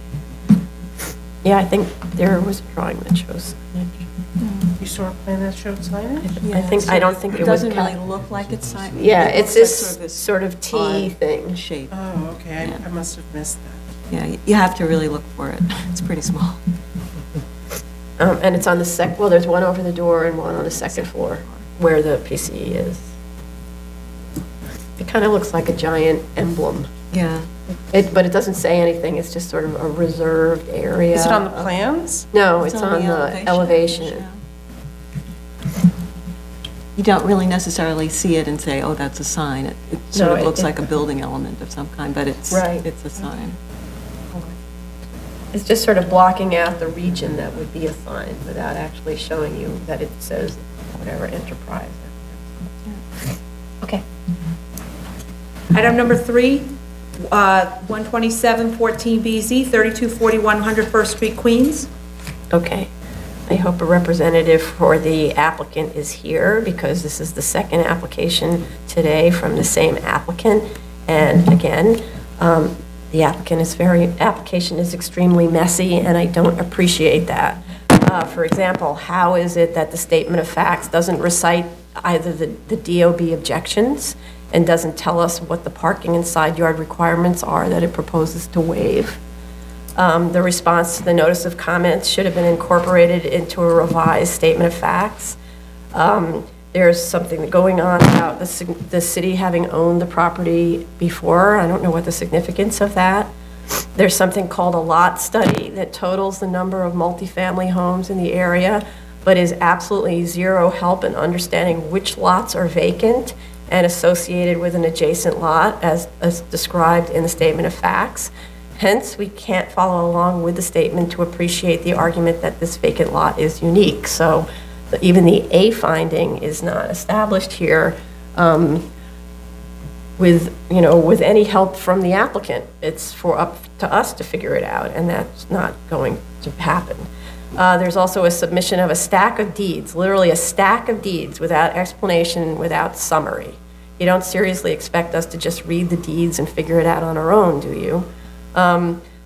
Yeah, I think there was a drawing that shows signage. You saw a plan that showed signage? I don't think it was. doesn't really look like it's signed. Yeah, It it's looks like this sort of T odd thing. shape. Oh, okay, Yeah. I must have missed that. Yeah, you have to really look for it. It's pretty small. And it's on the well, there's one over the door and one on the second floor where the PCE is. It kind of looks like a giant emblem. Yeah. But it doesn't say anything, it's just sort of a reserved area. Is it on the plans? No, it's on the elevation. Yeah. You don't really necessarily see it and say, oh, that's a sign. It sort of looks like a building element of some kind, but it's a sign. It's just sort of blocking out the region that would be a sign without actually showing you that it says whatever enterprise. Okay. Item number 3, 12714BZ, 3241 101st Street, Queens. Okay. I hope a representative for the applicant is here, because this is the second application today from the same applicant. And again, the application is extremely messy, and I don't appreciate that. For example, how is it that the statement of facts doesn't recite either the DOB objections and doesn't tell us what the parking and side yard requirements are that it proposes to waive? The response to the notice of comments should have been incorporated into a revised statement of facts. There's something going on about the city having owned the property before. I don't know what the significance of that. There's something called a lot study that totals the number of multifamily homes in the area, but is absolutely zero help in understanding which lots are vacant and associated with an adjacent lot as described in the statement of facts. Hence, we can't follow along with the statement to appreciate the argument that this vacant lot is unique. So even the A finding is not established here with any help from the applicant. It's up to us to figure it out, and that's not going to happen. There's also a submission of a stack of deeds, literally a stack of deeds without explanation, without summary. You don't seriously expect us to just read the deeds and figure it out on our own, do you?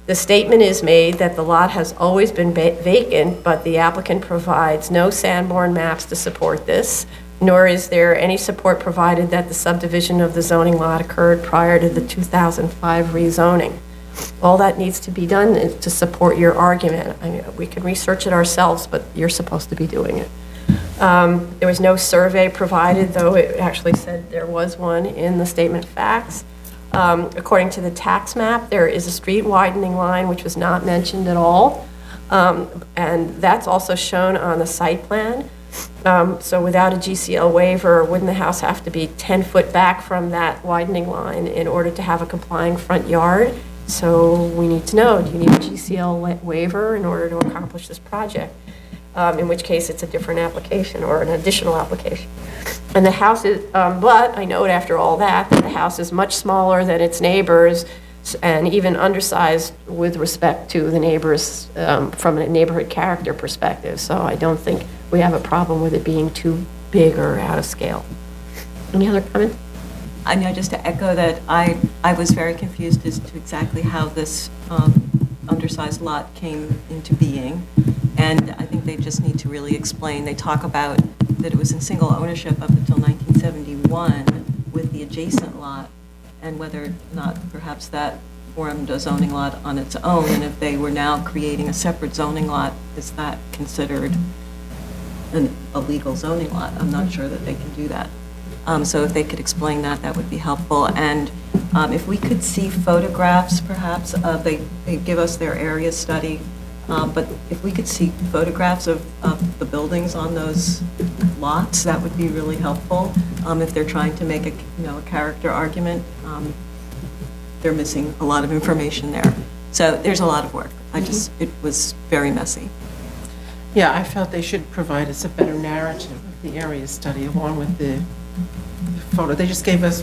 The statement is made that the lot has always been vacant, but the applicant provides no Sanborn maps to support this, nor is there any support provided that the subdivision of the zoning lot occurred prior to the 2005 rezoning. All that needs to be done is to support your argument. I mean, we can research it ourselves, but you're supposed to be doing it. There was no survey provided, though it actually said there was one in the statement of facts. According to the tax map, there is a street widening line which was not mentioned at all, and that's also shown on the site plan. So without a GCL waiver, wouldn't the house have to be 10 foot back from that widening line in order to have a complying front yard? So we need to know, do you need a GCL waiver in order to accomplish this project? In which case it's a different application or an additional application. And the house is, but I note after all that the house is much smaller than its neighbors and even undersized with respect to the neighbors from a neighborhood character perspective. So I don't think we have a problem with it being too big or out of scale. Any other comments? I mean, just to echo that, I was very confused as to exactly how this undersized lot came into being. And I think they just need to really explain. They talk about that it was in single ownership up until 1971 with the adjacent lot, and whether or not perhaps that formed a zoning lot on its own, and if they were now creating a separate zoning lot, is that considered a legal zoning lot? I'm not sure that they can do that. So if they could explain that, that would be helpful. And if we could see photographs, perhaps, they give us their area study, but if we could see photographs of the buildings on those lots, that would be really helpful. If they're trying to make a character argument, they're missing a lot of information there. So there's a lot of work. It was very messy. Yeah, I felt they should provide us a better narrative of the area study along with the photo. They just gave us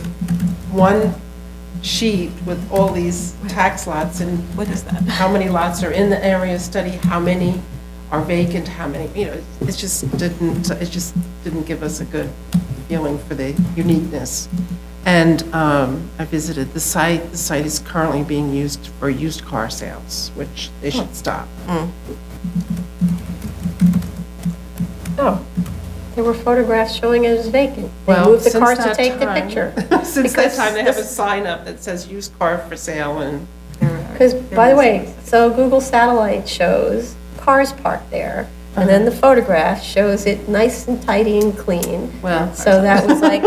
one sheet with all these tax lots and What is that? how many lots are in the area study, how many are vacant, how many, it just didn't give us a good feeling for the uniqueness. And I visited the site. The site is currently being used for used car sales, which they should stop. Oh, there were photographs showing it as vacant. They Well, moved the since cars to that take the time- picture. Since that Because time, they have a this- sign up that says used car for sale, and Because, by the way, so Google Satellite shows cars parked there, and then the photograph shows it nice and tidy and clean. well, So that was like,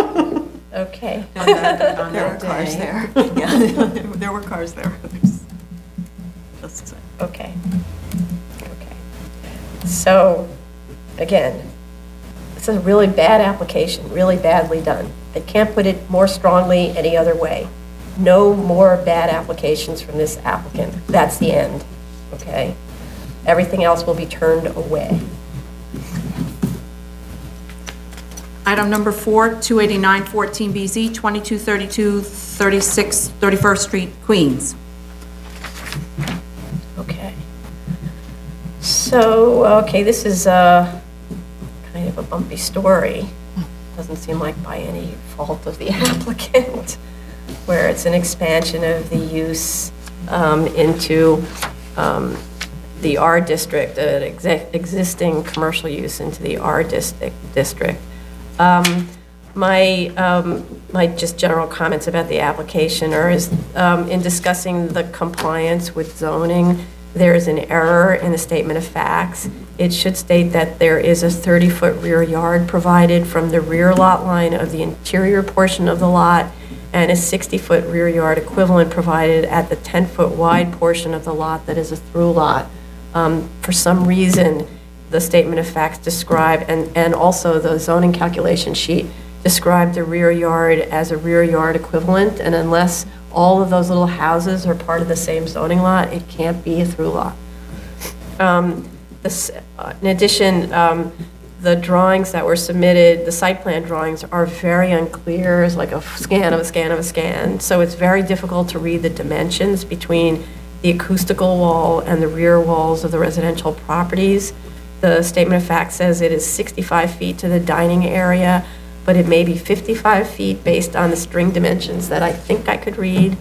okay. There were cars there. Yeah, there were cars there. Just saying. Okay. Okay. So, again, it's a really bad application, really badly done. I can't put it more strongly any other way. No more bad applications from this applicant. That's the end, okay? Everything else will be turned away. Item number 4, 289-14BZ, 2232 31st Street, Queens. Okay. So So, okay, this is kind of a bumpy story. Doesn't seem like by any fault of the applicant, where it's an expansion of the use into the R district, an existing commercial use into the R district. My just general comments about the application are in discussing the compliance with zoning, there is an error in the statement of facts. It should state that there is a 30-foot rear yard provided from the rear lot line of the interior portion of the lot and a 60-foot rear yard equivalent provided at the 10-foot wide portion of the lot that is a through lot. For some reason, the statement of facts describe, and also the zoning calculation sheet, describe the rear yard as a rear yard equivalent, and unless all of those little houses are part of the same zoning lot, it can't be a through lot. In addition, the drawings that were submitted, the site plan drawings, are very unclear. It's like a scan of a scan of a scan. So it's very difficult to read the dimensions between the acoustical wall and the rear walls of the residential properties. The statement of fact says it is 65 feet to the dining area, but it may be 55 feet based on the string dimensions that I think I could read.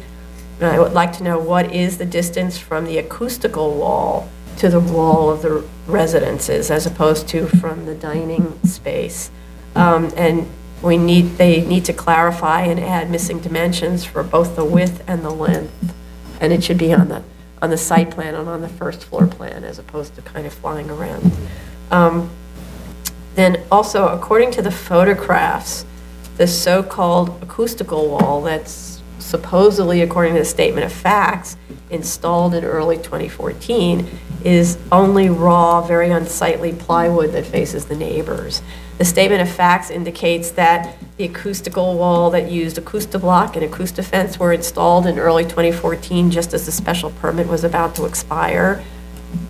And I would like to know what is the distance from the acoustical wall to the wall of the residences as opposed to from the dining space. And they need to clarify and add missing dimensions for both the width and the length. And it should be on the site plan and on the first floor plan as opposed to kind of flying around. Then also, according to the photographs, the so-called acoustical wall that's supposedly, according to the statement of facts, installed in early 2014 is only raw, very unsightly plywood that faces the neighbors. The statement of facts indicates that the acoustical wall that used Acoustablock and Acoustafence were installed in early 2014 just as the special permit was about to expire.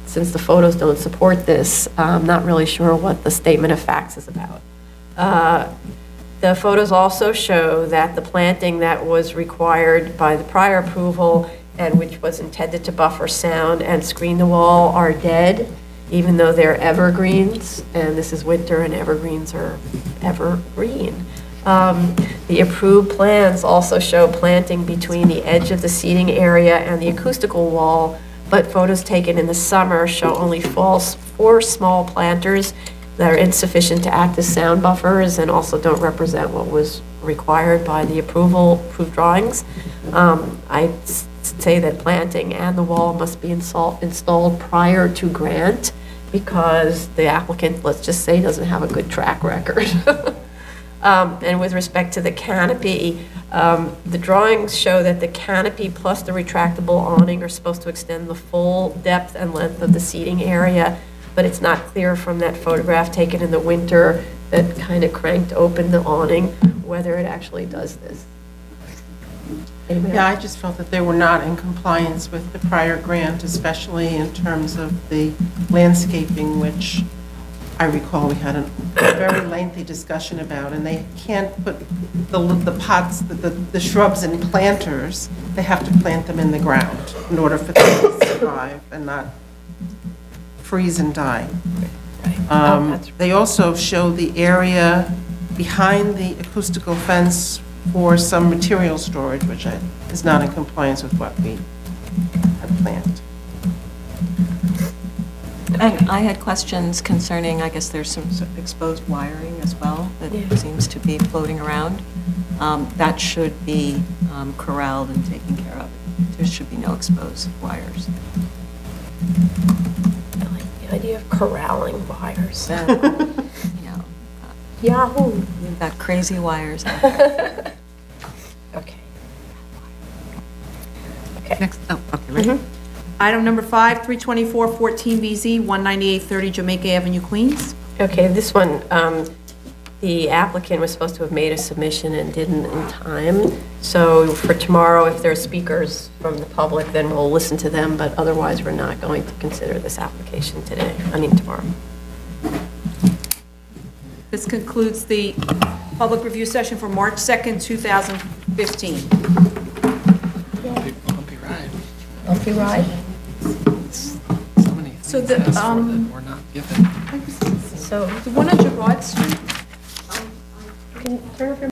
Since the photos don't support this, I'm not really sure what the statement of facts is about. The photos also show that the planting that was required by the prior approval and which was intended to buffer sound and screen the wall are dead, even though they're evergreens, and this is winter and evergreens are evergreen. The approved plans also show planting between the edge of the seating area and the acoustical wall, but photos taken in the summer show only 4 small planters that are insufficient to act as sound buffers and also don't represent what was required by the approved drawings. I'd say that planting and the wall must be installed prior to grant because the applicant, let's just say, doesn't have a good track record. And with respect to the canopy, the drawings show that the canopy plus the retractable awning are supposed to extend the full depth and length of the seating area, but it's not clear from that photograph taken in the winter that kind of cranked open the awning whether it actually does this. Anybody Yeah, I else? just felt that they were not in compliance with the prior grant, especially in terms of the landscaping, which I recall we had a very lengthy discussion about, and they can't put the pots, the shrubs and planters, they have to plant them in the ground in order for them to survive and not freeze and die. They also show the area behind the acoustical fence for some material storage, which is not in compliance with what we had planned. And I had questions concerning, I guess there's some exposed wiring as well that seems to be floating around. That should be corralled and taken care of. There should be no exposed wires. I like the idea of corralling wires. Yahoo! You've got crazy wires out there. Okay. Next, oh, okay, ready? Item number 5, 324-14BZ, 19830 Jamaica Avenue, Queens. Okay, this one, the applicant was supposed to have made a submission and didn't in time. So for tomorrow, if there are speakers from the public, then we'll listen to them, but otherwise we're not going to consider this application today, tomorrow. This concludes the public review session for March 2nd, 2015. Bumpy ride. Bumpy ride? So many So We've the, asked for that we're not given. So, the one on Gerard Street, can you turn off your